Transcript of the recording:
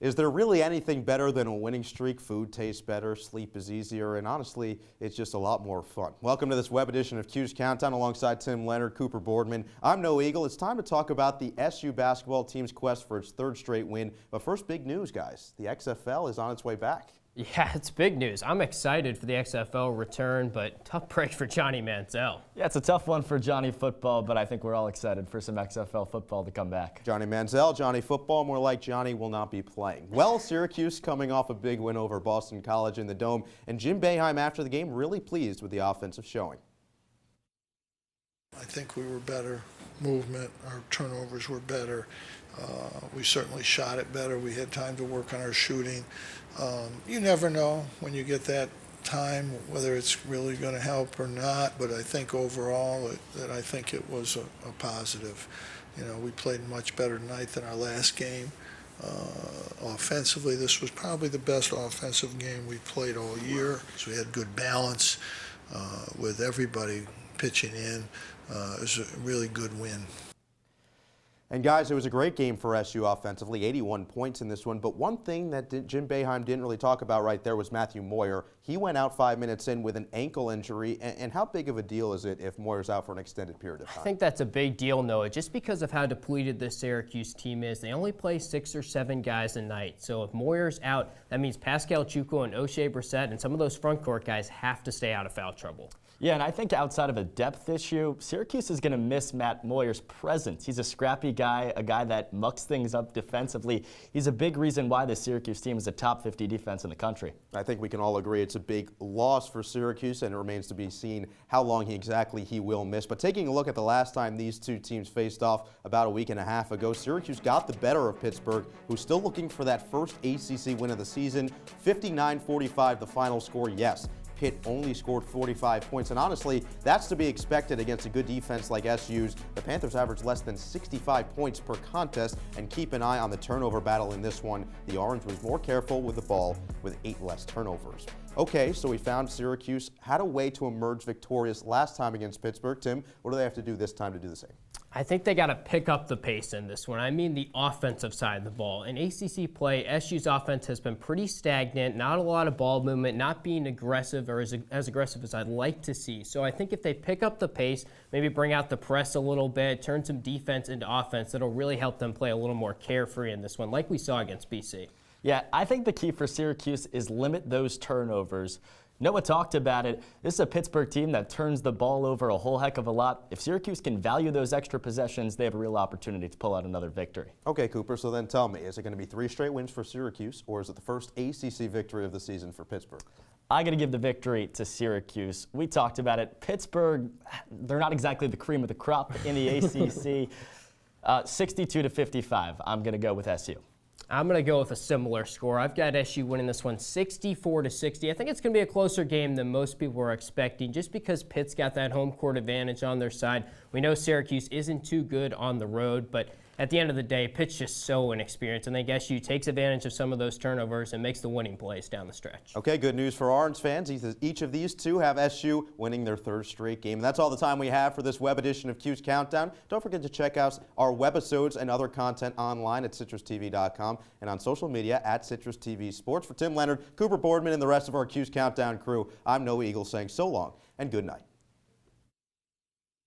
Is there really anything better than a winning streak? Food tastes better, sleep is easier, and honestly, it's just a lot more fun. Welcome to this web edition of Cuse Countdown alongside Tim Leonard, Cooper Boardman. I'm No Eagle. It's time to talk about the SU basketball team's quest for its third straight win. But first, big news, guys. The XFL is on its way back. Yeah, it's big news. I'm excited for the XFL return, but tough break for Johnny Manziel. Yeah, it's a tough one for Johnny Football, but I think we're all excited for some XFL football to come back. Johnny Manziel, Johnny Football, more like Johnny will not be playing. Well, Syracuse coming off a big win over Boston College in the Dome, and Jim Boeheim after the game really pleased with the offensive showing. I think we were better. Movement, our turnovers were better. We certainly shot it better. We had time to work on our shooting. You never know when you get that time whether it's really going to help or not, but I think overall I think it was a positive. You know, we played much better tonight than our last game. Offensively, this was probably the best offensive game we played all year. So we had good balance with everybody pitching in. It was a really good win. And guys, it was a great game for SU offensively, 81 points in this one. But one thing that Jim Boeheim didn't really talk about right there was Matthew Moyer. He went out 5 minutes in with an ankle injury. And how big of a deal is it if Moyer's out for an extended period of time? I think that's a big deal, Noah, just because of how depleted this Syracuse team is. They only play 6 or 7 guys a night. So if Moyer's out, that means Pascal Chukwuemeka and O'Shea Brissett and some of those front court guys have to stay out of foul trouble. Yeah, and I think outside of a depth issue, Syracuse is going to miss Matt Moyer's presence. He's a scrappy guy, a guy that mucks things up defensively. He's a big reason why the Syracuse team is a top 50 defense in the country. I think we can all agree it's a big loss for Syracuse, and it remains to be seen how long he will miss. But taking a look at the last time these two teams faced off about a week and a half ago, Syracuse got the better of Pittsburgh, who's still looking for that first ACC win of the season. 59-45 the final score, yes. Pitt only scored 45 points, and honestly, that's to be expected against a good defense like SU's. The Panthers averaged less than 65 points per contest, and keep an eye on the turnover battle in this one. The Orange was more careful with the ball with 8 less turnovers. Okay, so we found Syracuse had a way to emerge victorious last time against Pittsburgh. Tim, what do they have to do this time to do the same? I think they got to pick up the pace in this one. I mean the offensive side of the ball. In ACC play, SU's offense has been pretty stagnant, not a lot of ball movement, not being aggressive or as aggressive as I'd like to see. So I think if they pick up the pace, maybe bring out the press a little bit, turn some defense into offense, that'll really help them play a little more carefree in this one, like we saw against BC. Yeah, I think the key for Syracuse is limit those turnovers. Noah talked about it. This is a Pittsburgh team that turns the ball over a whole heck of a lot. If Syracuse can value those extra possessions, they have a real opportunity to pull out another victory. Okay, Cooper, so then tell me, is it going to be 3 straight wins for Syracuse, or is it the first ACC victory of the season for Pittsburgh? I got to give the victory to Syracuse. We talked about it. Pittsburgh, they're not exactly the cream of the crop in the ACC. 62-55. I'm going to go with SU. I'm going to go with a similar score. I've got SU winning this one 64-60. I think it's going to be a closer game than most people were expecting just because Pitt's got that home court advantage on their side. We know Syracuse isn't too good on the road, but at the end of the day, Pitt's just so inexperienced, and I think SU takes advantage of some of those turnovers and makes the winning plays down the stretch. Okay, good news for Orange fans. Each of these two have SU winning their 3rd straight game. And that's all the time we have for this web edition of Cuse Countdown. Don't forget to check out our webisodes and other content online at CitrusTV.com and on social media at CitrusTV Sports. For Tim Leonard, Cooper Boardman, and the rest of our Cuse Countdown crew, I'm No Eagle saying so long and good night.